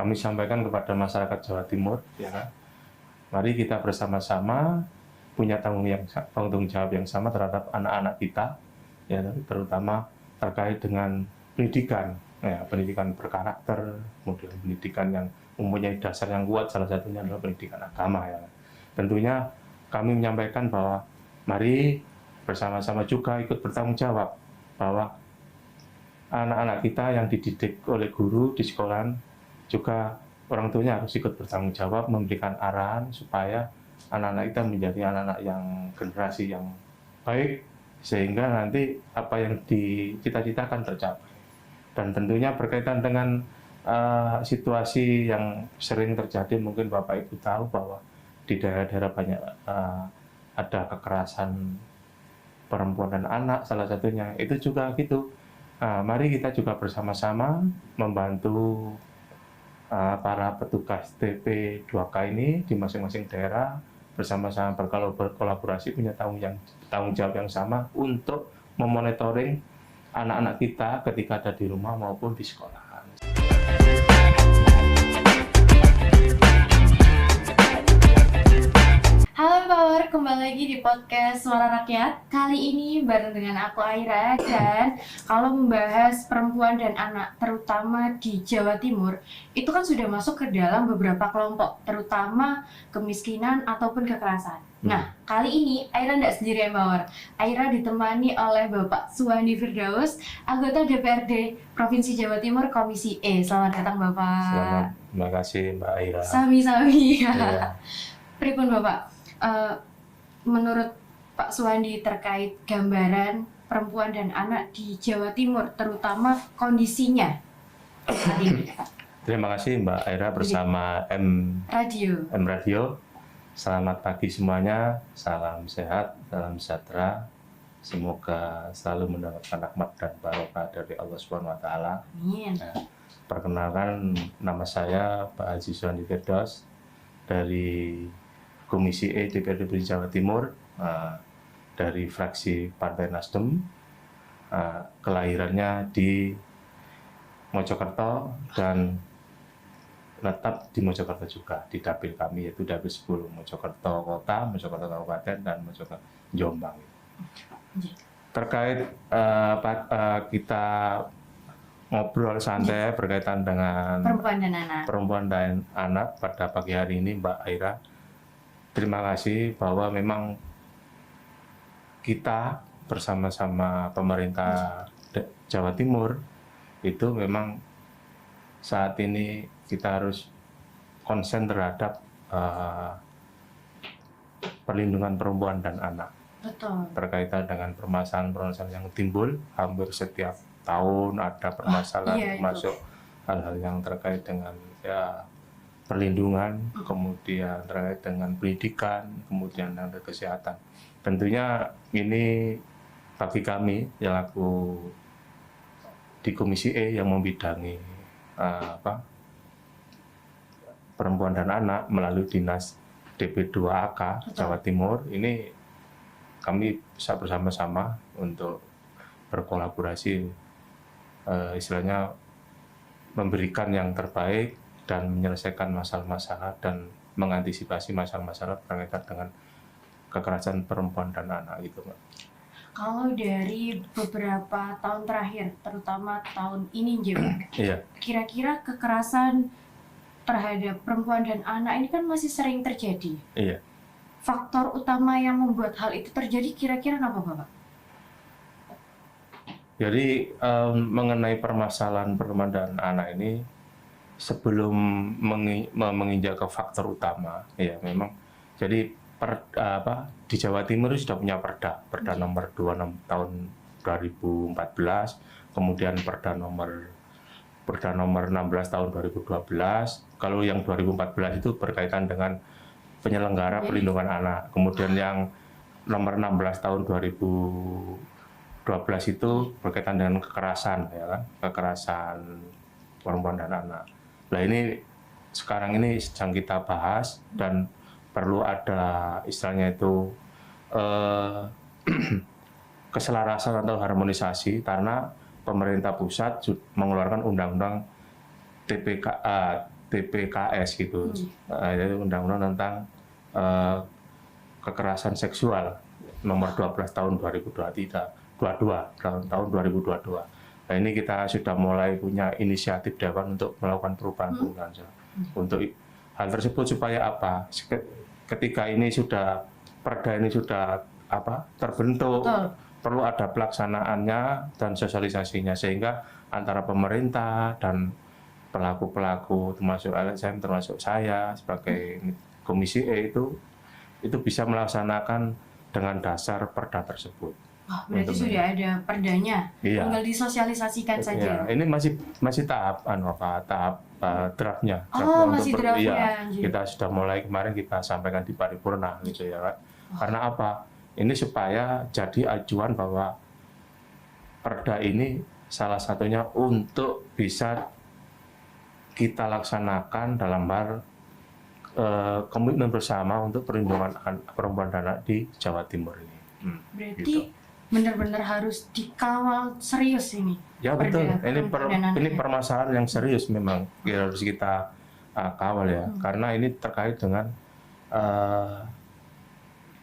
kami sampaikan kepada masyarakat Jawa Timur, ya kan? Mari kita bersama-sama punya tanggung jawab yang sama terhadap anak-anak kita, ya, terutama terkait dengan pendidikan, ya, pendidikan berkarakter, kemudian pendidikan yang mempunyai dasar yang kuat, salah satunya adalah pendidikan agama, ya. Tentunya kami menyampaikan bahwa mari bersama-sama juga ikut bertanggung jawab bahwa anak-anak kita yang dididik oleh guru di sekolah juga orang tuanya harus ikut bertanggung jawab, memberikan arahan supaya anak-anak kita menjadi anak-anak yang generasi yang baik, sehingga nanti apa yang dicita-citakan tercapai. Dan tentunya berkaitan dengan situasi yang sering terjadi, mungkin Bapak Ibu tahu bahwa di daerah-daerah banyak ada kekerasan perempuan dan anak, salah satunya itu juga gitu. Mari kita juga bersama-sama membantu para petugas TP2K ini di masing-masing daerah, bersama-sama berkolaborasi, punya tanggung jawab yang sama untuk memonitoring anak-anak kita ketika ada di rumah maupun di sekolah. Halo Power, kembali lagi di podcast Suara Rakyat. Kali ini bareng dengan aku Aira, dan kalau membahas perempuan dan anak terutama di Jawa Timur, itu kan sudah masuk ke dalam beberapa kelompok, terutama kemiskinan ataupun kekerasan. Nah, kali ini Aira tidak sendirian Power. Aira ditemani oleh Bapak Suwandi Firdaus, anggota DPRD Provinsi Jawa Timur Komisi E. Selamat datang Bapak. Selamat, terima kasih Mbak Aira. Sami-sami. Ya. Pripun Bapak? Menurut Pak Suwandi terkait gambaran perempuan dan anak di Jawa Timur, terutama kondisinya saat ini. Terima kasih Mbak Aira bersama M Radio. Selamat pagi semuanya, salam sehat, salam sejahtera. Semoga selalu mendapatkan rahmat dan barokah dari Allah SWT. Amin. Nah, perkenalkan, nama saya Pak Haji Suwandi Firdaus dari Komisi E DPRD Provinsi Jawa Timur, dari fraksi Partai Nasdem, kelahirannya di Mojokerto dan menetap di Mojokerto juga, di dapil kami yaitu dapil 10, Mojokerto Kota, Mojokerto Kabupaten, dan Mojokerto Jombang. Terkait kita ngobrol santai berkaitan dengan perempuan dan anak pada pagi hari ini, Mbak Aira. Terima kasih bahwa memang kita bersama-sama pemerintah Jawa Timur itu memang saat ini kita harus konsen terhadap perlindungan perempuan dan anak. Betul. Terkaitan dengan permasalahan-permasalahan yang timbul hampir setiap tahun ada permasalahan, termasuk hal-hal yang terkait dengan perlindungan, kemudian terkait dengan pendidikan, kemudian dengan kesehatan. Tentunya ini bagi kami yang aku di Komisi E yang membidangi perempuan dan anak melalui Dinas DP2AK Jawa Timur, ini kami bisa bersama-sama untuk berkolaborasi, istilahnya memberikan yang terbaik dan menyelesaikan masalah-masalah dan mengantisipasi masalah-masalah berkaitan dengan kekerasan perempuan dan anak itu, Mbak. Kalau dari beberapa tahun terakhir, terutama tahun ini, Iya. Kira-kira kekerasan terhadap perempuan dan anak ini kan masih sering terjadi. Iya. Faktor utama yang membuat hal itu terjadi kira-kira apa, Bapak? Jadi mengenai permasalahan perempuan dan anak ini, sebelum menginjak ke faktor utama, ya memang jadi di Jawa Timur sudah punya Perda nomor 26 tahun 2014, kemudian Perda nomor 16 tahun 2012. Kalau yang 2014 itu berkaitan dengan penyelenggara perlindungan anak. Kemudian yang nomor 16 tahun 2012 itu berkaitan dengan kekerasan, ya kan? Kekerasan perempuan dan anak. Nah, ini sekarang ini sedang kita bahas dan perlu ada istilahnya itu keselarasan atau harmonisasi, karena pemerintah pusat mengeluarkan undang-undang TPKS gitu, yaitu Undang-Undang tentang kekerasan seksual nomor 12 tahun 2022 tahun 2022. Nah, ini kita sudah mulai punya inisiatif Dewan untuk melakukan perubahan untuk hal tersebut supaya apa? Ketika ini sudah perda ini sudah terbentuk, perlu ada pelaksanaannya dan sosialisasinya sehingga antara pemerintah dan pelaku-pelaku termasuk LSM termasuk saya sebagai Komisi E itu bisa melaksanakan dengan dasar perda tersebut. Oh, berarti sudah ada perdanya, tinggal disosialisasikan saja. Ini masih tahap draftnya. Masih draftnya. Kita sudah mulai kemarin kita sampaikan di paripurna gitu ya kan. Karena apa? Ini supaya jadi acuan bahwa perda ini salah satunya untuk bisa kita laksanakan dalam hal komitmen bersama untuk perlindungan perempuan dan anak di Jawa Timur ini. Berarti gitu. Benar-benar harus dikawal serius ini. Ya betul, ini permasalahan yang serius memang harus kita kawal ya, karena ini terkait dengan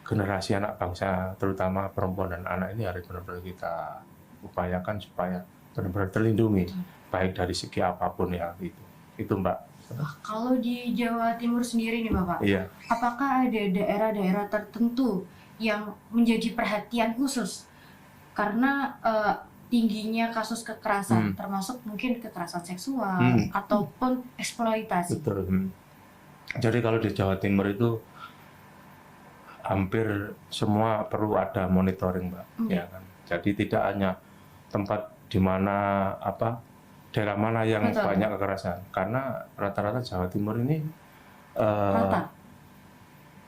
generasi anak bangsa, terutama perempuan dan anak ini harus benar-benar kita upayakan supaya benar-benar terlindungi, baik dari segi apapun ya itu Mbak. Kalau di Jawa Timur sendiri nih Bapak, apakah ada daerah-daerah tertentu yang menjadi perhatian khusus karena tingginya kasus kekerasan, termasuk mungkin kekerasan seksual ataupun eksploitasi? Betul. Jadi kalau di Jawa Timur itu hampir semua perlu ada monitoring, Mbak. Ya kan? Jadi tidak hanya tempat di mana daerah mana yang banyak kekerasan, karena rata-rata Jawa Timur ini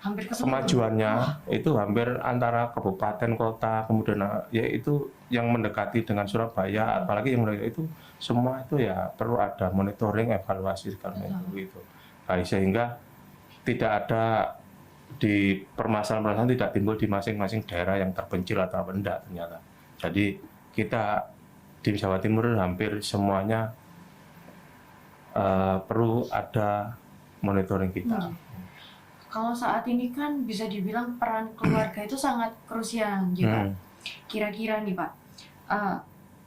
hampir kemajuannya itu hampir antara kabupaten kota, kemudian yaitu yang mendekati dengan Surabaya, apalagi yang itu semua itu ya perlu ada monitoring, evaluasi segala itu. Nah, sehingga tidak ada di permasalahan tidak timbul di masing-masing daerah yang terpencil atau enggak ternyata. Jadi kita di Jawa Timur hampir semuanya perlu ada monitoring kita. Kalau saat ini kan bisa dibilang peran keluarga itu sangat krusial, Pak. Kira-kira nih Pak,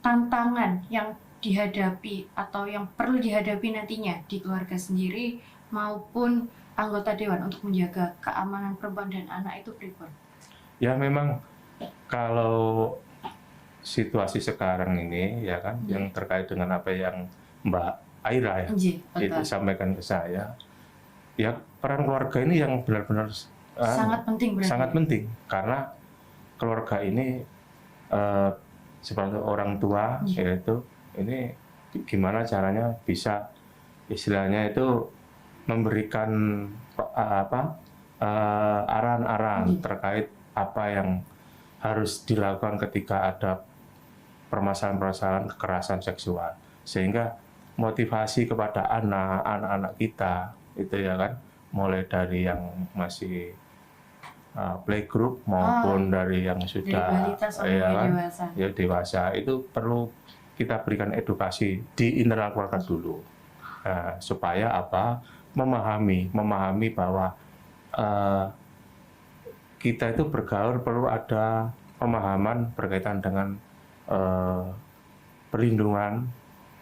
tantangan yang dihadapi atau yang perlu dihadapi nantinya di keluarga sendiri maupun anggota dewan untuk menjaga keamanan perempuan dan anak itu berikut. Ya memang kalau situasi sekarang ini ya kan yang terkait dengan apa yang Mbak Aira itu sampaikan ke saya. Ya peran keluarga ini yang benar-benar sangat penting berarti. Sangat penting karena keluarga ini sebagai orang tua yaitu ini gimana caranya bisa istilahnya itu memberikan arahan-arahan terkait apa yang harus dilakukan ketika ada permasalahan-permasalahan kekerasan seksual, sehingga motivasi kepada anak-anak kita itu ya kan, mulai dari yang masih playgroup maupun dari yang sudah dewasa itu perlu kita berikan edukasi di internal keluarga dulu, supaya memahami bahwa kita itu bergaul perlu ada pemahaman berkaitan dengan perlindungan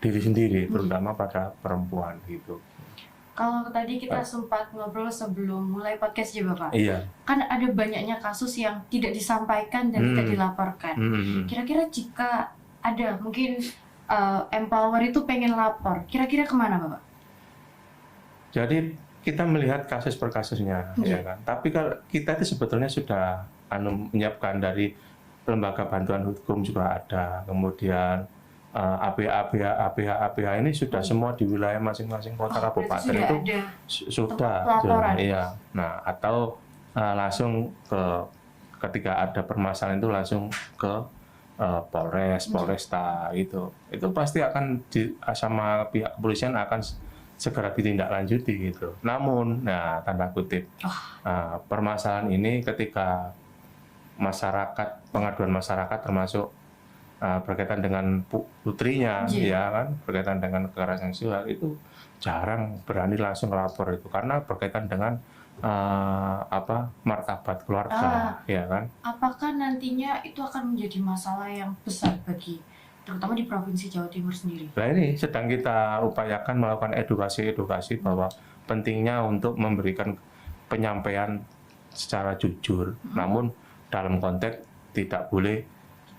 diri sendiri, terutama pada perempuan gitu. Kalau tadi kita sempat ngobrol sebelum mulai podcast juga Pak, kan ada banyaknya kasus yang tidak disampaikan dan tidak dilaporkan. Kira-kira jika ada mungkin Empower itu pengen lapor, kira-kira kemana Bapak? Jadi kita melihat kasus per kasusnya, ya kan. Tapi kalau kita itu sebetulnya sudah menyiapkan dari lembaga bantuan hukum juga ada, kemudian APH ini sudah semua di wilayah masing-masing kota kabupaten itu sudah. Iya. Nah, atau langsung ketika ada permasalahan itu langsung ke Polresta itu pasti akan sama pihak kepolisian akan segera ditindaklanjuti gitu. Namun, tanda kutip, permasalahan ini ketika pengaduan masyarakat termasuk berkaitan dengan putrinya, Iya. ya kan, berkaitan dengan kekerasan seksual itu jarang berani langsung lapor itu karena berkaitan dengan martabat keluarga, ya kan. Apakah nantinya itu akan menjadi masalah yang besar bagi terutama di Provinsi Jawa Timur sendiri? Nah ini sedang kita upayakan melakukan edukasi bahwa pentingnya untuk memberikan penyampaian secara jujur, namun dalam konteks tidak boleh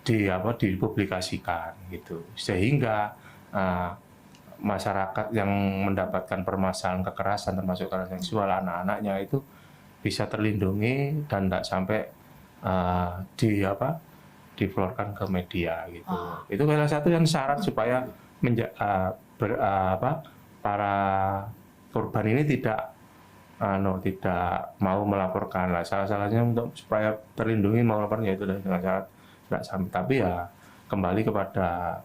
dipublikasikan gitu, sehingga masyarakat yang mendapatkan permasalahan kekerasan termasuk kekerasan seksual anak-anaknya itu bisa terlindungi dan tidak sampai diflorkan ke media gitu. Itu salah satu yang syarat supaya para korban ini tidak mau melaporkan lah. Salah-salahnya untuk supaya terlindungi mau melaporkan yaitu dengan syarat tidak sampai. Tapi ya kembali kepada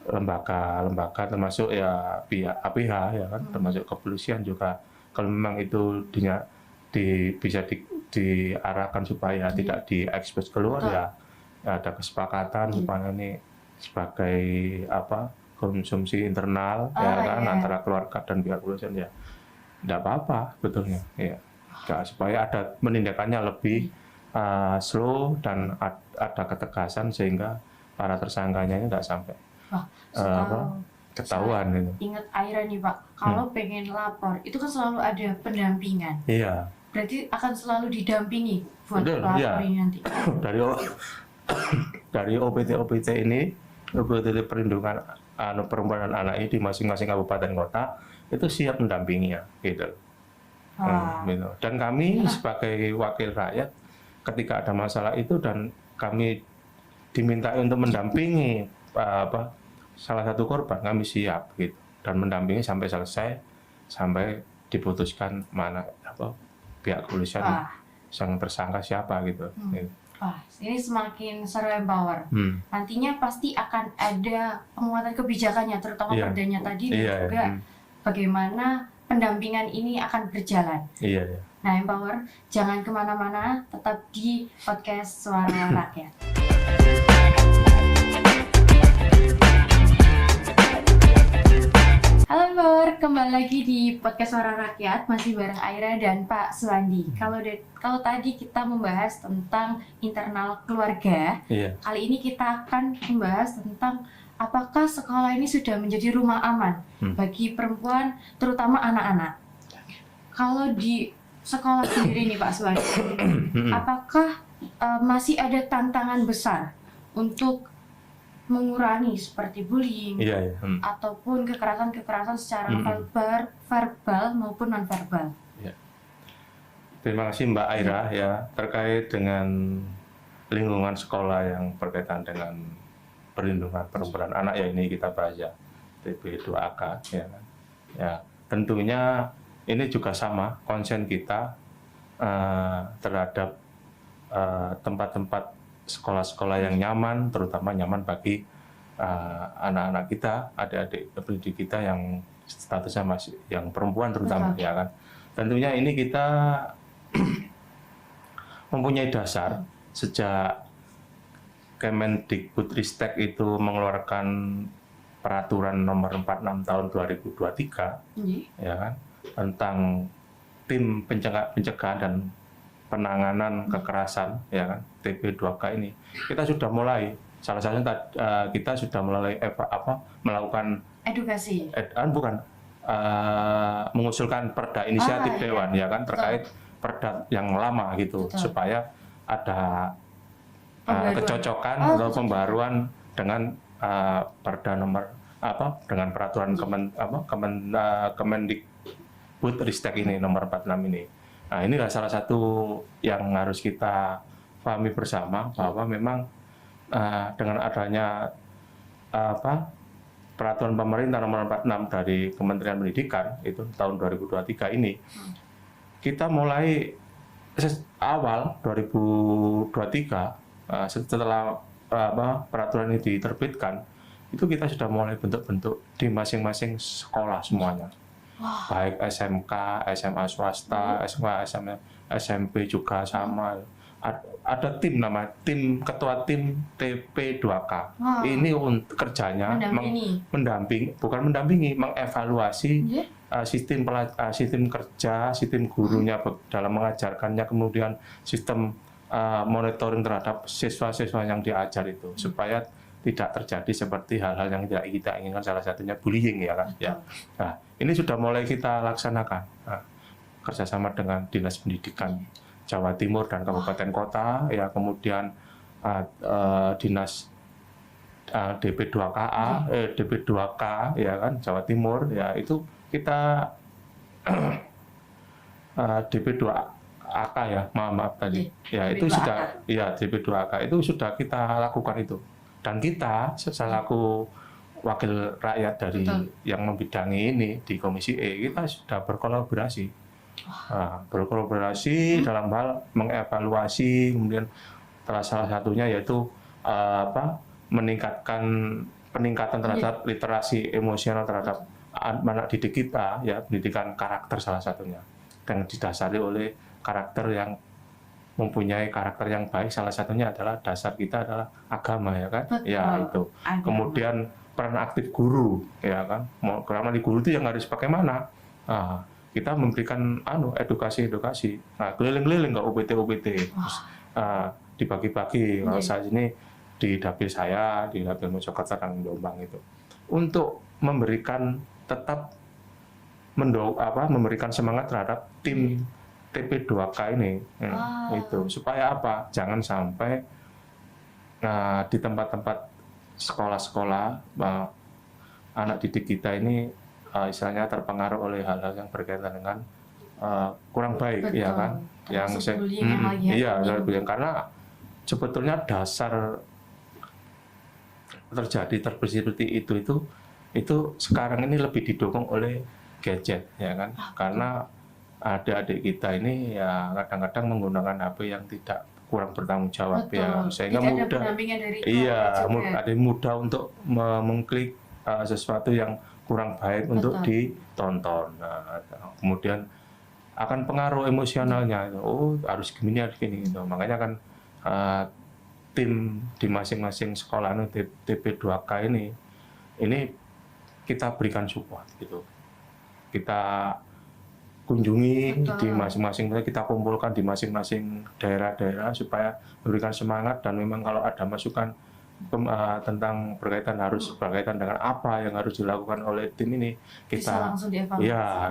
lembaga termasuk ya pihak APH ya kan, termasuk kepolisian juga kalau memang itu bisa diarahkan supaya tidak diekspos keluar ya ada kesepakatan supaya ini sebagai konsumsi internal antara keluarga dan pihak kepolisian ya tidak apa-apa betulnya ya. Supaya ada penindakannya lebih slow dan ada ketegasan sehingga para tersangkanya ini tidak sampai ketahuan gitu. Ingat Aira nih Pak, kalau pengen lapor itu kan selalu ada pendampingan. Iya. Berarti akan selalu didampingi buat pelapor ini nanti. Dari OPT ini, OPT perlindungan perempuan dan anak ini di masing-masing kabupaten kota itu siap mendampinginya gitu. Gitu. Dan kami sebagai wakil rakyat ketika ada masalah itu dan kami diminta untuk mendampingi salah satu korban, kami siap gitu dan mendampingi sampai selesai sampai diputuskan mana pihak kepolisian yang tersangka siapa gitu. Wah, ini semakin seru empower. Nantinya pasti akan ada penguatan kebijakannya, terutama perdanya tadi dan juga bagaimana pendampingan ini akan berjalan. Nah, empower, jangan kemana-mana, tetap di podcast Suara Rakyat. Halo Empower, kembali lagi di podcast Suara Rakyat, masih bareng Aira dan Pak Suwandi. Kalau tadi kita membahas tentang internal keluarga, kali ini kita akan membahas tentang apakah sekolah ini sudah menjadi rumah aman bagi perempuan, terutama anak-anak. Kalau di sekolah sendiri nih Pak Suwandi, apakah masih ada tantangan besar untuk mengurangi seperti bullying ataupun kekerasan secara verbal maupun non-verbal. Terima kasih Mbak Aira ya terkait dengan lingkungan sekolah yang berkaitan dengan perlindungan perempuan anak ya ini kita bahas ya TP2AK ya kan. Ya tentunya ini juga sama konsen kita terhadap tempat-tempat sekolah-sekolah yang nyaman, terutama nyaman bagi anak-anak kita, adik-adik pendidik kita yang statusnya masih yang perempuan terutama ya kan. Tentunya ini kita mempunyai dasar sejak Kemendikbudristek itu mengeluarkan peraturan nomor 46 tahun 2023 ya kan tentang tim pencegahan dan penanganan kekerasan ya kan TP2K ini kita sudah mulai salah satunya kita sudah mulai melakukan edukasi mengusulkan perda inisiatif dewan ya kan terkait perda yang lama gitu supaya ada kecocokan atau pembaruan dengan perda nomor dengan peraturan Kemendikbudristek ini nomor 46 ini. Nah, inilah salah satu yang harus kita pahami bersama bahwa memang dengan adanya peraturan pemerintah nomor 46 dari Kementerian Pendidikan itu tahun 2023 ini kita mulai awal 2023 setelah peraturan ini diterbitkan itu kita sudah mulai bentuk-bentuk di masing-masing sekolah semuanya. Baik SMK, SMA swasta, SMA, SMP juga sama. ada tim tim ketua tim TP2K. Wah. Ini untuk kerjanya mendampingi, bukan mendampingi, mengevaluasi sistem kerja, sistem gurunya dalam mengajarkannya, kemudian sistem monitoring terhadap siswa-siswa yang diajar itu, supaya tidak terjadi seperti hal-hal yang tidak kita inginkan, salah satunya bullying ya kan. Ya. Nah, ini sudah mulai kita laksanakan kerjasama dengan Dinas Pendidikan Jawa Timur dan kabupaten kota, ya, kemudian Dinas DP2KA, DP2K ya kan Jawa Timur, ya itu kita DP2AK ya, maaf tadi. Ya itu sudah, ya DP2AK itu sudah kita lakukan itu. Dan kita selaku wakil rakyat dari yang membidangi ini di Komisi E, kita sudah berkolaborasi. Dalam hal mengevaluasi, kemudian salah satunya yaitu peningkatan terhadap literasi emosional terhadap anak didik kita, ya, pendidikan karakter salah satunya, yang didasari oleh karakter yang mempunyai karakter yang baik. Salah satunya adalah dasar kita adalah agama, ya kan. Ya itu kemudian peran aktif guru, ya kan, karena di guru itu yang harus bagaimana. Kita memberikan edukasi. Nah, keliling-keliling ke UPT, dibagi-bagi. Kalau saat ini di dapil saya, di dapil Mojokerto dan Jombang itu, untuk memberikan tetap memberikan semangat terhadap tim TP2K ini, itu supaya apa? Jangan sampai di tempat-tempat sekolah-sekolah anak didik kita ini istilahnya terpengaruh oleh hal-hal yang berkaitan dengan kurang baik. Betul. Ya kan, yang karena sebetulnya dasar terbersih seperti itu sekarang ini lebih didukung oleh gadget, ya kan, karena adik-adik kita ini ya kadang-kadang menggunakan HP yang tidak kurang bertanggung jawab. Betul. Ya, sehingga mudah untuk mengklik sesuatu yang kurang baik. Betul. Untuk ditonton. Nah, kemudian akan pengaruh emosionalnya, harus gini gitu. Makanya kan tim di masing-masing sekolah TP2K ini kita berikan support gitu. Kita kunjungi. Betul. Di masing-masing, kita kumpulkan di masing-masing daerah-daerah supaya memberikan semangat, dan memang kalau ada masukan tentang berkaitan dengan apa yang harus dilakukan oleh tim ini, kita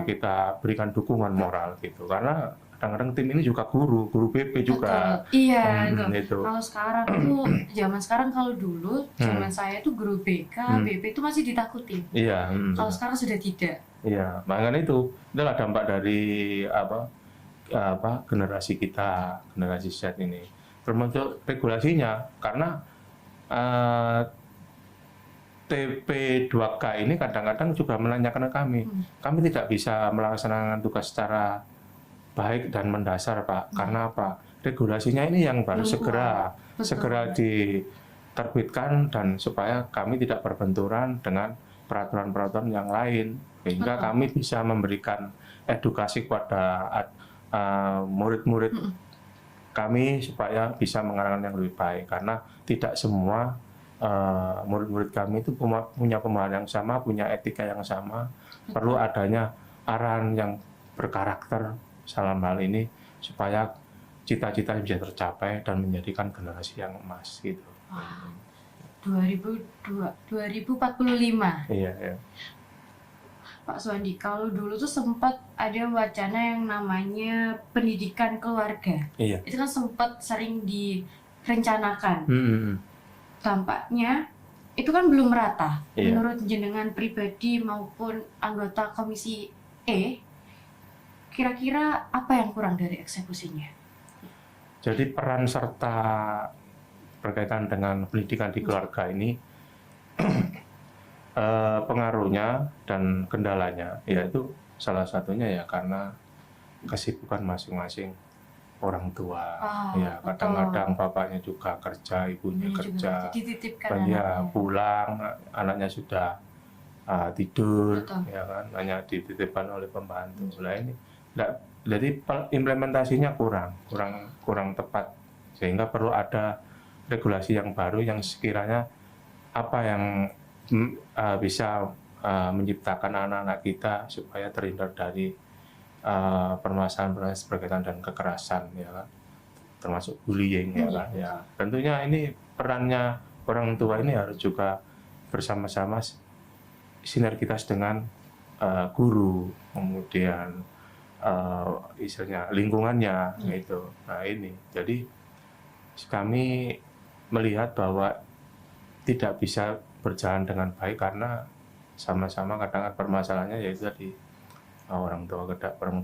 kita berikan dukungan moral gitu, karena kadang-kadang tim ini juga guru BP juga. Betul. Iya, itu. Kalau sekarang tuh zaman sekarang, kalau dulu zaman saya tuh guru BK, BP itu masih ditakuti. Iya. Kalau sekarang sudah tidak. Iya, makanya itulah dampak dari generasi kita, generasi Z ini. Termasuk regulasinya, karena TP2K ini kadang-kadang juga menanyakan ke kami tidak bisa melaksanakan tugas secara baik dan mendasar, Pak. Karena apa? Regulasinya ini yang baru segera diterbitkan, dan supaya kami tidak berbenturan dengan peraturan-peraturan yang lain, sehingga kami bisa memberikan edukasi kepada murid-murid kami supaya bisa mengarahkan yang lebih baik, karena tidak semua murid-murid kami itu punya pemahaman yang sama, punya etika yang sama. Perlu adanya arahan yang berkarakter dalam hal ini supaya cita-cita bisa tercapai dan menjadikan generasi yang emas gitu. 2045. Iya. Pak Suwandi, kalau dulu tuh sempat ada wacana yang namanya pendidikan keluarga. Iya. Itu kan sempat sering direncanakan. Tampaknya itu kan belum merata. Iya. Menurut jenengan pribadi maupun anggota Komisi E, kira-kira apa yang kurang dari eksekusinya? Jadi peran serta berkaitan dengan pendidikan di keluarga ini pengaruhnya dan kendalanya, yaitu salah satunya ya karena kesibukan masing-masing orang tua. Ya, kadang-kadang bapaknya juga kerja, ibunya kerja, dan ya pulang anaknya sudah tidur. Betul. Ya kan, hanya dititipkan oleh pembantu. Nah ini jadi implementasinya kurang tepat sehingga perlu ada regulasi yang baru yang sekiranya apa yang bisa menciptakan anak-anak kita supaya terhindar dari permasalahan-permasalahan berkaitan dan kekerasan, ya kan, termasuk bullying, ya kan. Ya, tentunya ini perannya orang tua ini harus juga bersama-sama sinergitas dengan guru, kemudian istilahnya lingkungannya, gitu. Nah ini, jadi kami melihat bahwa tidak bisa berjalan dengan baik karena sama-sama kadang permasalahannya yaitu tadi orang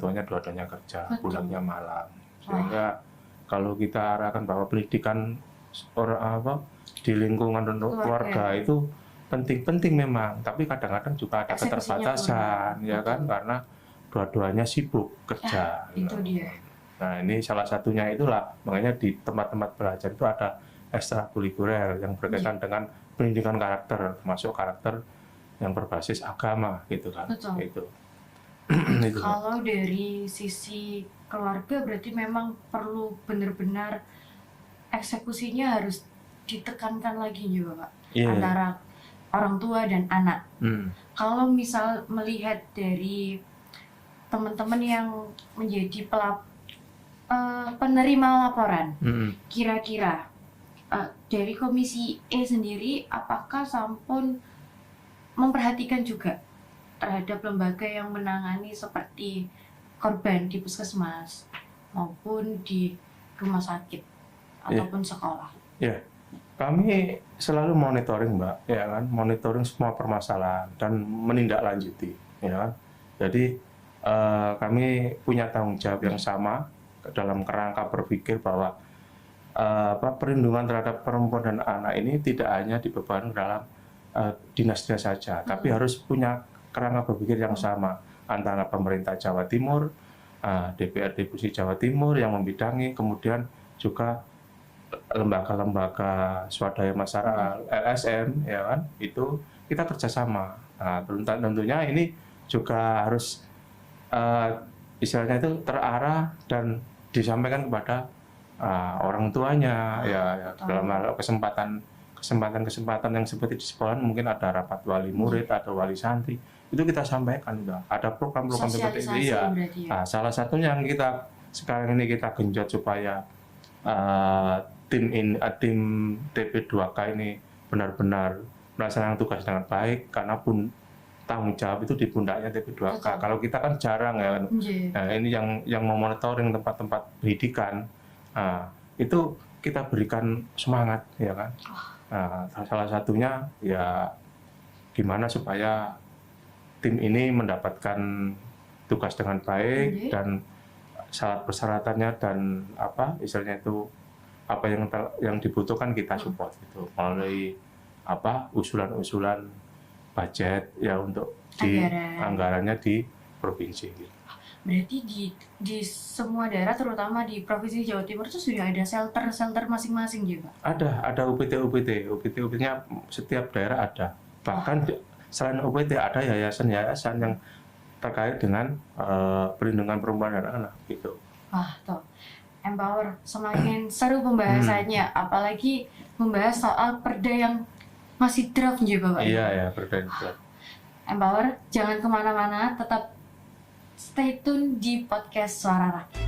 tuanya dua-duanya kerja, pulangnya malam, sehingga kalau kita arahkan bahwa pendidikan di lingkungan keluarga itu penting memang, tapi kadang-kadang juga ada keterbatasan, ya kan, karena dua-duanya sibuk kerja. Itu dia. Nah ini salah satunya itulah, makanya di tempat-tempat belajar itu ada ekstrakurikuler yang berkaitan dengan pendidikan karakter, termasuk karakter yang berbasis agama, gitu kan. Betul. Itu. Kalau dari sisi keluarga berarti memang perlu benar-benar eksekusinya harus ditekankan lagi juga, Pak, antara orang tua dan anak. Kalau misal melihat dari teman-teman yang menjadi penerima laporan, kira-kira dari Komisi E sendiri apakah sampun memperhatikan juga terhadap lembaga yang menangani seperti korban di puskesmas maupun di rumah sakit ataupun sekolah? Ya, kami selalu monitoring, Mbak, ya kan, monitoring semua permasalahan dan menindaklanjuti, ya kan. Jadi kami punya tanggung jawab yang sama dalam kerangka berpikir bahwa perlindungan terhadap perempuan dan anak ini tidak hanya dibebankan dalam dinas-dinas saja, tapi harus punya kerangka berpikir yang sama antara pemerintah Jawa Timur, DPRD Provinsi Jawa Timur yang membidangi, kemudian juga lembaga-lembaga swadaya masyarakat LSM, ya kan, itu kita kerjasama. Nah, tentunya ini juga harus istilahnya itu terarah dan disampaikan kepada orang tuanya, ya dalam hal kesempatan yang seperti di sekolah mungkin ada rapat wali murid atau wali santri, itu kita sampaikan juga. Ada program-program seperti itu, ya. Nah, salah satunya yang kita sekarang ini kita genjot supaya tim TP2K ini benar-benar melaksanakan tugas dengan baik, karena pun tanggung jawab itu di pundaknya TP2K. Kalau kita kan jarang, ya kan. Nah, ini yang memonitoring tempat-tempat pendidikan, itu kita berikan semangat, ya kan. Salah satunya ya gimana supaya tim ini mendapatkan tugas dengan baik dan syarat persyaratannya dan istilahnya itu apa yang dibutuhkan kita support itu melalui usulan-usulan budget ya untuk anggarannya di provinsi. Berarti di semua daerah, terutama di Provinsi Jawa Timur itu sudah ada shelter masing-masing juga? Ada UPT-nya setiap daerah ada. Bahkan selain UPT ada yayasan-yayasan yang terkait dengan perlindungan perempuan dan anak gitu. Tuh. Empower, semakin seru pembahasannya, apalagi membahas soal perda yang masih draft juga, Pak. Iya, perda draft. Empower, jangan kemana-mana, tetap stay tune di podcast Suara Rakyat.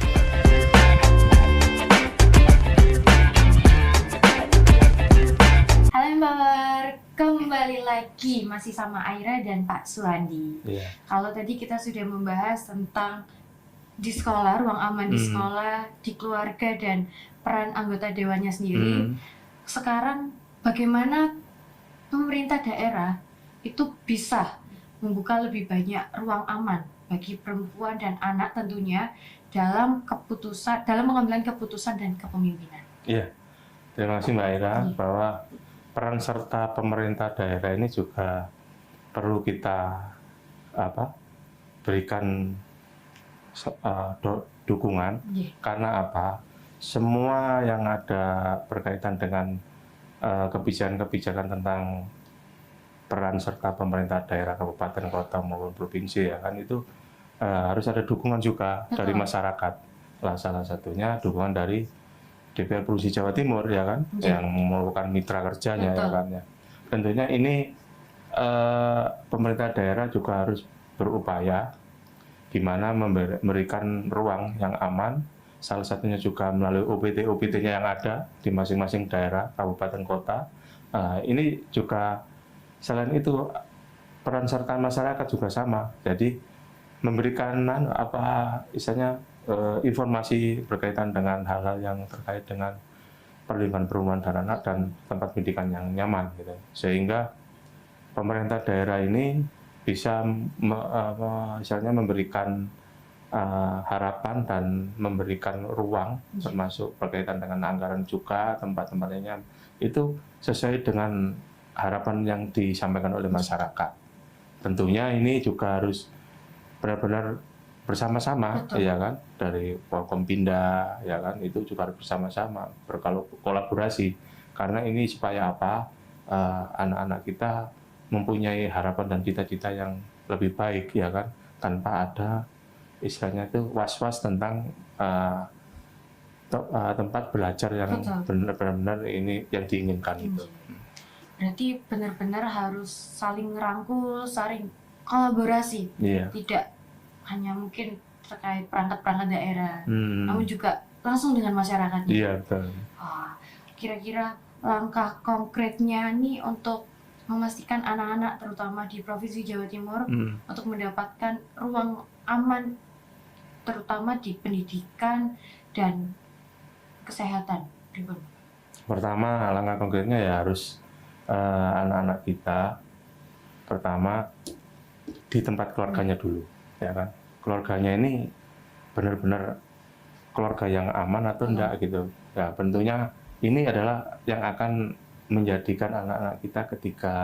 Halo Empower, kembali lagi masih sama Aira dan Pak Suandi. Kalau tadi kita sudah membahas tentang di sekolah, ruang aman di sekolah, di keluarga, dan peran anggota dewannya sendiri. Sekarang bagaimana pemerintah daerah itu bisa membuka lebih banyak ruang aman bagi perempuan dan anak tentunya dalam mengambil keputusan dan kepemimpinan. Iya, terima kasih Mbak Ira, bahwa peran serta pemerintah daerah ini juga perlu kita berikan dukungan, karena semua yang ada berkaitan dengan kebijakan-kebijakan tentang peran serta pemerintah daerah, kabupaten, kota maupun provinsi, ya kan, itu harus ada dukungan juga dari masyarakat. Salah satunya dukungan dari DPR Provinsi Jawa Timur ya kan, yang merupakan mitra kerjanya ya kan ya. Tentunya ini pemerintah daerah juga harus berupaya gimana memberikan ruang yang aman, salah satunya juga melalui OPT-OPT-nya yang ada di masing-masing daerah, kabupaten, kota. Ini juga selain itu peran serta masyarakat juga sama, jadi memberikan istilahnya informasi berkaitan dengan hal-hal yang terkait dengan perlindungan perempuan dan anak dan tempat pendidikan yang nyaman gitu. Sehingga pemerintah daerah ini bisa misalnya memberikan harapan dan memberikan ruang termasuk berkaitan dengan anggaran juga tempat-tempatnya itu sesuai dengan harapan yang disampaikan oleh masyarakat. Tentunya ini juga harus benar-benar bersama-sama, ya kan, dari Forkompinda, ya kan, itu juga harus bersama-sama berkolaborasi, karena ini supaya anak-anak kita mempunyai harapan dan cita-cita yang lebih baik, ya kan, tanpa ada istilahnya itu was-was tentang tempat belajar yang benar-benar ini yang diinginkan itu. Berarti benar-benar harus saling merangkul, saling kolaborasi, tidak hanya mungkin terkait perangkat-perangkat daerah, namun juga langsung dengan masyarakatnya. Iya, betul. Kira-kira langkah konkretnya nih untuk memastikan anak-anak terutama di Provinsi Jawa Timur untuk mendapatkan ruang aman terutama di pendidikan dan kesehatan. Pertama, langkah konkretnya ya harus anak-anak kita pertama di tempat keluarganya dulu, ya kan, keluarganya ini benar-benar keluarga yang aman atau enggak gitu ya. Tentunya ini adalah yang akan menjadikan anak-anak kita ketika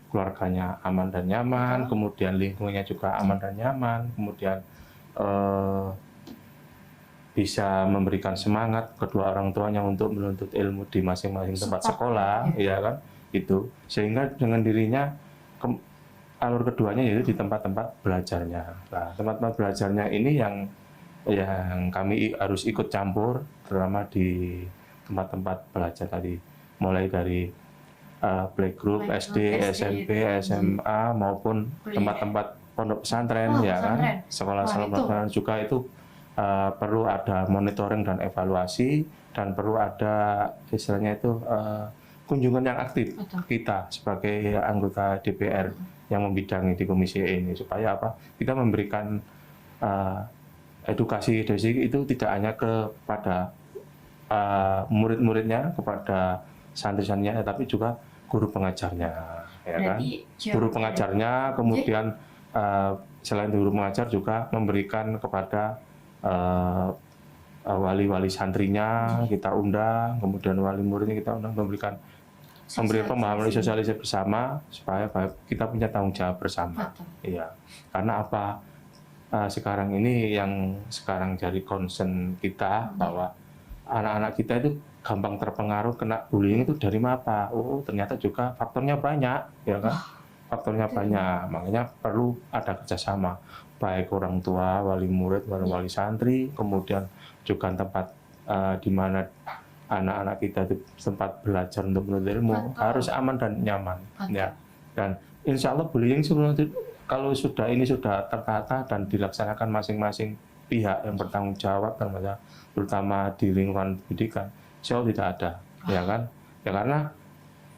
keluarganya aman dan nyaman, kemudian lingkungannya juga aman dan nyaman, kemudian bisa memberikan semangat kedua orang tuanya untuk menuntut ilmu di masing-masing tempat sekolah, ya kan, itu sehingga dengan dirinya alur keduanya yaitu di tempat-tempat belajarnya. Nah, tempat-tempat belajarnya ini yang kami harus ikut campur, terutama di tempat-tempat belajar tadi, mulai dari playgroup, SD, SMP, SMA maupun tempat-tempat pondok pesantren, ya kan, sekolah-sekolah pesantren juga itu perlu ada monitoring dan evaluasi, dan perlu ada istilahnya itu kunjungan yang aktif kita sebagai anggota DPR yang membidangi di komisi ini, supaya kita memberikan edukasi itu tidak hanya kepada murid-muridnya, kepada santri-santrinya, tapi juga guru pengajarnya, ya kan, guru pengajarnya, kemudian selain guru pengajar juga memberikan kepada wali-wali santrinya kita undang, kemudian wali muridnya kita undang, memberi pemahaman sosialisasi bersama supaya kita punya tanggung jawab bersama. Iya, karena sekarang ini yang sekarang jadi concern kita bahwa anak-anak kita itu gampang terpengaruh kena bullying itu dari apa? Ternyata juga faktornya banyak, ya kan? Faktornya banyak, makanya perlu ada kerjasama baik orang tua, wali murid, wali santri, kemudian juga tempat di mana anak-anak kita itu tempat belajar untuk menuntut ilmu harus aman dan nyaman, ya. Dan insya Allah bullying kalau ini sudah tertata dan dilaksanakan masing-masing pihak yang bertanggung jawab, terutama di lingkungan pendidikan, insya Allah tidak ada, ya kan? Ya karena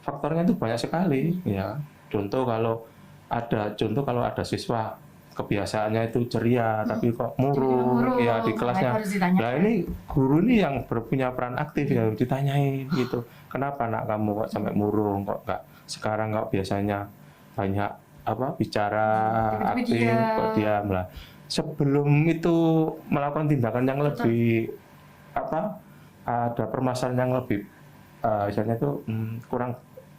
faktornya itu banyak sekali, ya. Contoh kalau ada siswa kebiasaannya itu ceria, tapi kok murung, ya di kelasnya. Nah ini guru ini yang punya peran aktif, ya ditanyain gitu, kenapa anak kamu kok sampai murung, kok nggak sekarang kok biasanya banyak bicara aktif, kok diam lah. Sebelum itu melakukan tindakan yang lebih ada permasalahan yang lebih misalnya itu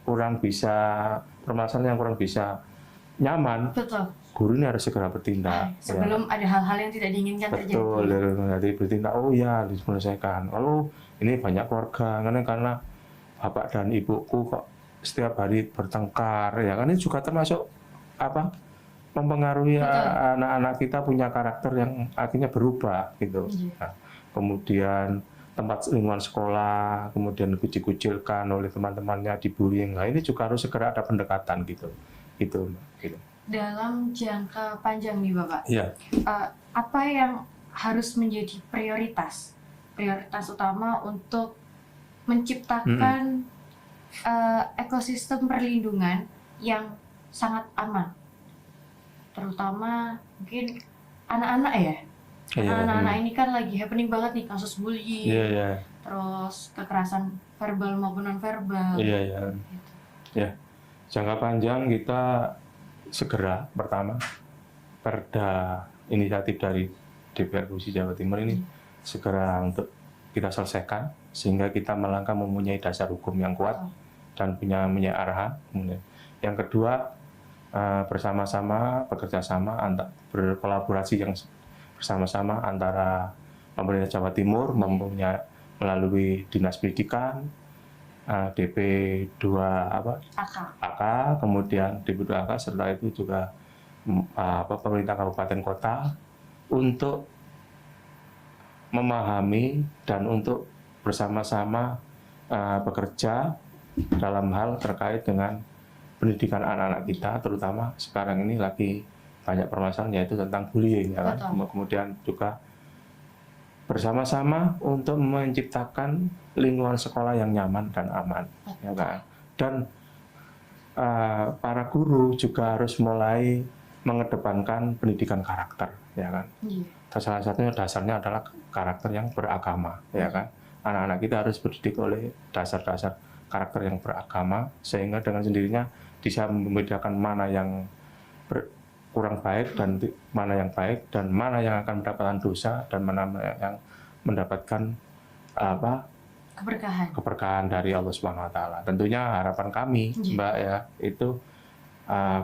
kurang bisa permasalahan yang kurang bisa nyaman. Guru ini harus segera bertindak sebelum ada hal-hal yang tidak diinginkan terjadi. Betul, jadi bertindak. Diselesaikan. Lalu ini banyak keluarga karena bapak dan ibuku kok setiap hari bertengkar, ya kan, ini juga termasuk mempengaruhi anak-anak kita punya karakter yang akhirnya berubah gitu. Nah, kemudian tempat lingkungan sekolah, kemudian dikucilkan oleh teman-temannya, dibullying. Nah, ini juga harus segera ada pendekatan gitu. Gitu. Dalam jangka panjang nih Bapak, Iya. apa yang harus menjadi prioritas utama untuk menciptakan ekosistem perlindungan yang sangat aman, terutama mungkin anak-anak ya. Anak-anak ini kan lagi happening banget nih kasus bullying, terus kekerasan verbal maupun non verbal. Gitu. Ya, jangka panjang kita segera pertama perda inisiatif dari DPR Provinsi Jawa Timur ini segera untuk kita selesaikan sehingga kita melangkah mempunyai dasar hukum yang kuat dan punya arahan. Kemudian yang kedua, bersama-sama bekerja sama berkolaborasi yang bersama-sama antara pemerintah Jawa Timur melalui Dinas Pendidikan, DP 2 AK, kemudian DP 2 AK serta itu juga pemerintah kabupaten kota untuk memahami dan untuk bersama-sama bekerja dalam hal terkait dengan pendidikan anak-anak kita, terutama sekarang ini lagi banyak permasalahan yaitu tentang bullying, ya kan? Kemudian juga bersama-sama untuk menciptakan lingkungan sekolah yang nyaman dan aman, ya kan? Dan para guru juga harus mulai mengedepankan pendidikan karakter, ya kan? Salah satunya dasarnya adalah karakter yang beragama, ya kan? Anak-anak kita harus berdidik oleh dasar-dasar karakter yang beragama sehingga dengan sendirinya bisa membedakan mana yang kurang baik dan mana yang baik dan mana yang akan mendapatkan dosa dan mana yang mendapatkan keberkahan dari Allah Subhanahu Wa Taala. Tentunya harapan kami, Mbak, ya itu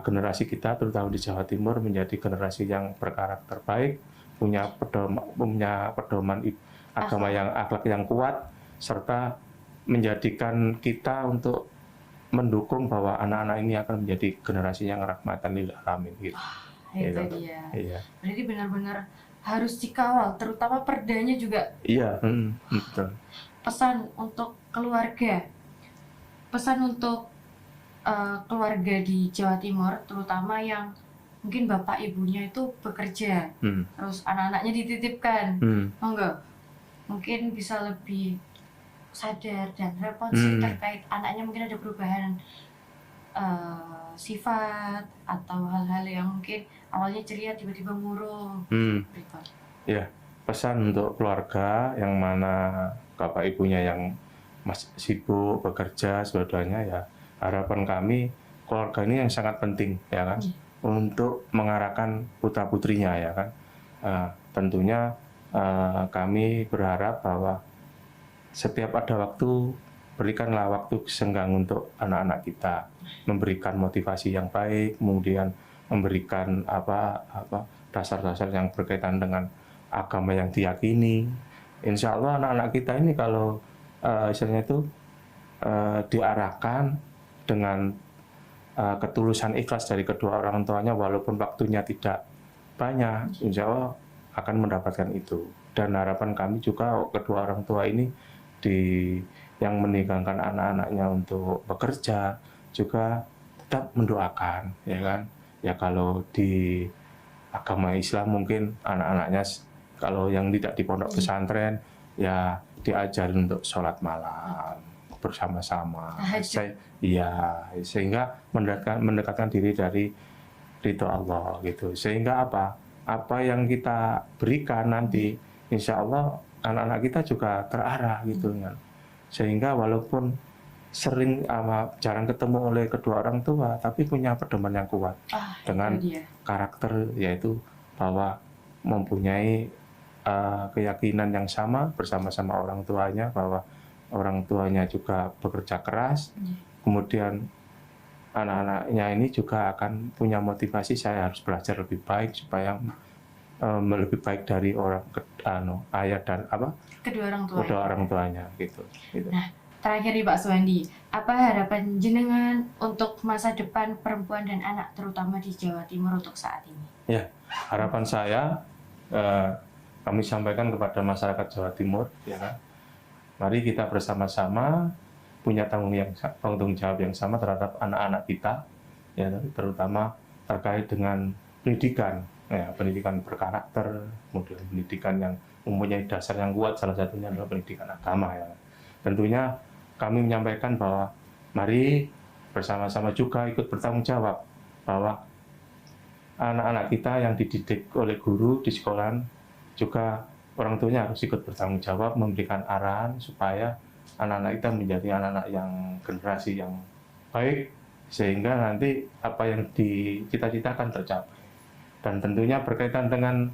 generasi kita terutama di Jawa Timur menjadi generasi yang berkarakter baik, punya pedoman agama yang akhlak yang kuat, serta menjadikan kita untuk mendukung bahwa anak-anak ini akan menjadi generasi yang rahmatan lil alamin gitu. Itu dia. Iya. Berarti benar-benar harus dikawal, terutama perdanya juga. Iya, betul. Pesan untuk keluarga, keluarga di Jawa Timur, terutama yang mungkin bapak ibunya itu bekerja, terus anak-anaknya dititipkan, mungkin bisa lebih sadar dan responsif terkait anaknya, mungkin ada perubahan sifat atau hal-hal yang mungkin awalnya ceria tiba-tiba murung. Ya, pesan untuk keluarga yang mana bapak ibunya yang masih sibuk bekerja sebetulnya, ya harapan kami keluarga ini yang sangat penting, ya kan, untuk mengarahkan putra putrinya, ya kan. Tentunya kami berharap bahwa setiap ada waktu, berikanlah waktu senggang untuk anak-anak kita, memberikan motivasi yang baik, kemudian memberikan dasar-dasar yang berkaitan dengan agama yang diyakini. Insya Allah anak-anak kita ini kalau istilahnya itu diarahkan dengan ketulusan ikhlas dari kedua orang tuanya, walaupun waktunya tidak banyak, insya Allah akan mendapatkan itu. Dan harapan kami juga kedua orang tua ini yang meninggalkan anak-anaknya untuk bekerja juga tetap mendoakan, ya kan. Ya kalau di agama Islam mungkin anak-anaknya kalau yang tidak di pondok pesantren ya diajarin untuk sholat malam bersama-sama. Sehingga mendekatkan diri dari ridho Allah gitu. Sehingga apa yang kita berikan nanti insya Allah anak-anak kita juga terarah gitu kan. Sehingga walaupun sering jarang ketemu oleh kedua orang tua, tapi punya pedoman yang kuat dengan karakter, yaitu bahwa mempunyai keyakinan yang sama bersama-sama orang tuanya, bahwa orang tuanya juga bekerja keras, kemudian anak-anaknya ini juga akan punya motivasi, saya harus belajar lebih baik supaya lebih baik dari ayah dan kedua orang tuanya gitu. Nah, terakhir nih Pak Suwandi, apa harapan jenengan untuk masa depan perempuan dan anak terutama di Jawa Timur untuk saat ini? Ya, harapan saya kami sampaikan kepada masyarakat Jawa Timur, ya kan, mari kita bersama-sama punya tanggung jawab yang sama terhadap anak-anak kita, ya, terutama terkait dengan pendidikan, ya, pendidikan berkarakter, kemudian pendidikan yang mempunyai dasar yang kuat, salah satunya adalah pendidikan agama, ya. Tentunya kami menyampaikan bahwa mari bersama-sama juga ikut bertanggung jawab bahwa anak-anak kita yang dididik oleh guru di sekolah juga orang tuanya harus ikut bertanggung jawab, memberikan arahan supaya anak-anak kita menjadi anak-anak yang generasi yang baik, sehingga nanti apa yang dicita-citakan tercapai. Dan tentunya berkaitan dengan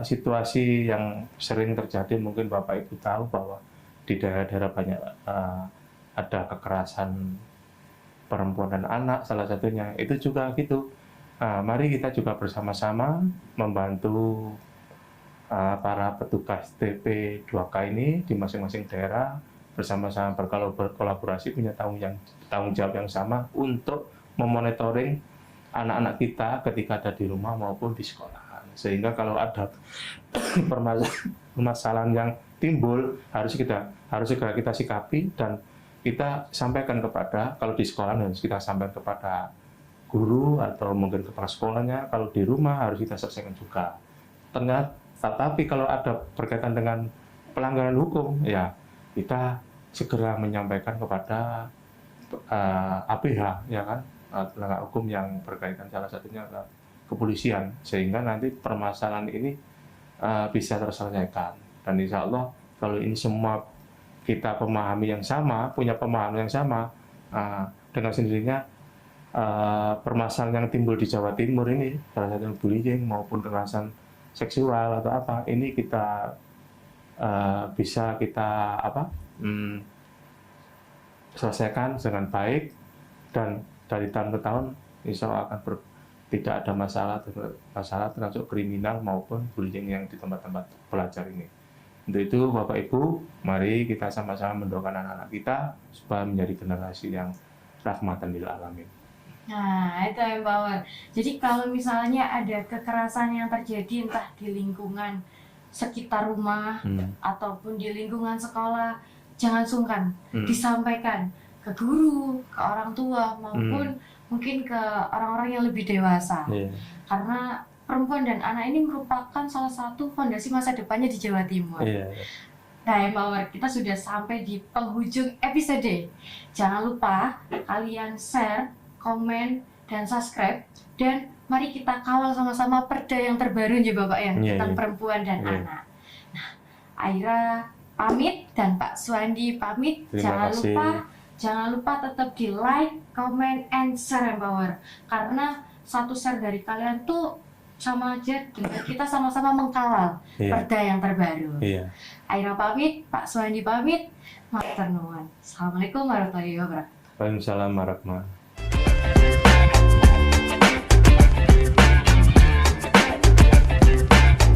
situasi yang sering terjadi, mungkin Bapak Ibu tahu bahwa di daerah-daerah banyak ada kekerasan perempuan dan anak, salah satunya itu juga gitu. Mari kita juga bersama-sama membantu para petugas TP2K ini di masing-masing daerah, bersama-sama berkolaborasi, punya tanggung jawab yang sama untuk memonitoring anak-anak kita ketika ada di rumah maupun di sekolah. Sehingga kalau ada permasalahan yang timbul harus segera kita sikapi dan kita sampaikan kepada, kalau di sekolah harus kita sampaikan kepada guru atau mungkin kepala sekolahnya, kalau di rumah harus kita selesaikan juga. Tetapi kalau ada berkaitan dengan pelanggaran hukum, ya kita segera menyampaikan kepada APH, ya kan, penegak hukum yang berkaitan, salah satunya adalah kepolisian, sehingga nanti permasalahan ini bisa terselesaikan. Dan insya Allah kalau ini semua kita pahami yang sama, punya pemahaman yang sama, dengan sendirinya permasalahan yang timbul di Jawa Timur ini, salah satunya bullying maupun kekerasan seksual atau apa, ini kita bisa kita selesaikan dengan baik, dan dari tahun ke tahun insya Allah akan tidak ada masalah termasuk kriminal maupun bullying yang di tempat-tempat belajar ini. Untuk itu Bapak Ibu, mari kita sama-sama mendoakan anak-anak kita supaya menjadi generasi yang rahmatan lil alamin. Nah, itu empower. Jadi kalau misalnya ada kekerasan yang terjadi entah di lingkungan sekitar rumah ataupun di lingkungan sekolah, jangan sungkan disampaikan ke guru, ke orang tua maupun mungkin ke orang-orang yang lebih dewasa. Karena perempuan dan anak ini merupakan salah satu fondasi masa depannya di Jawa Timur. Nah, empower, kita sudah sampai di penghujung episode. Jangan lupa kalian share, komen, dan subscribe, dan mari kita kawal sama-sama perda yang terbaru ya Bapak ya, tentang perempuan dan anak. Nah, Aira pamit dan Pak Suwandi pamit. Jangan lupa tetap di like, comment, and share empower, karena satu share dari kalian tuh sama aja dengan kita sama-sama mengkawal perda yang terbaru. Aira pamit, Pak Suwandi pamit, matur nuwun. Assalamualaikum warahmatullahi wabarakatuh. Waalaikumsalam warahmatullahi wabarakatuh.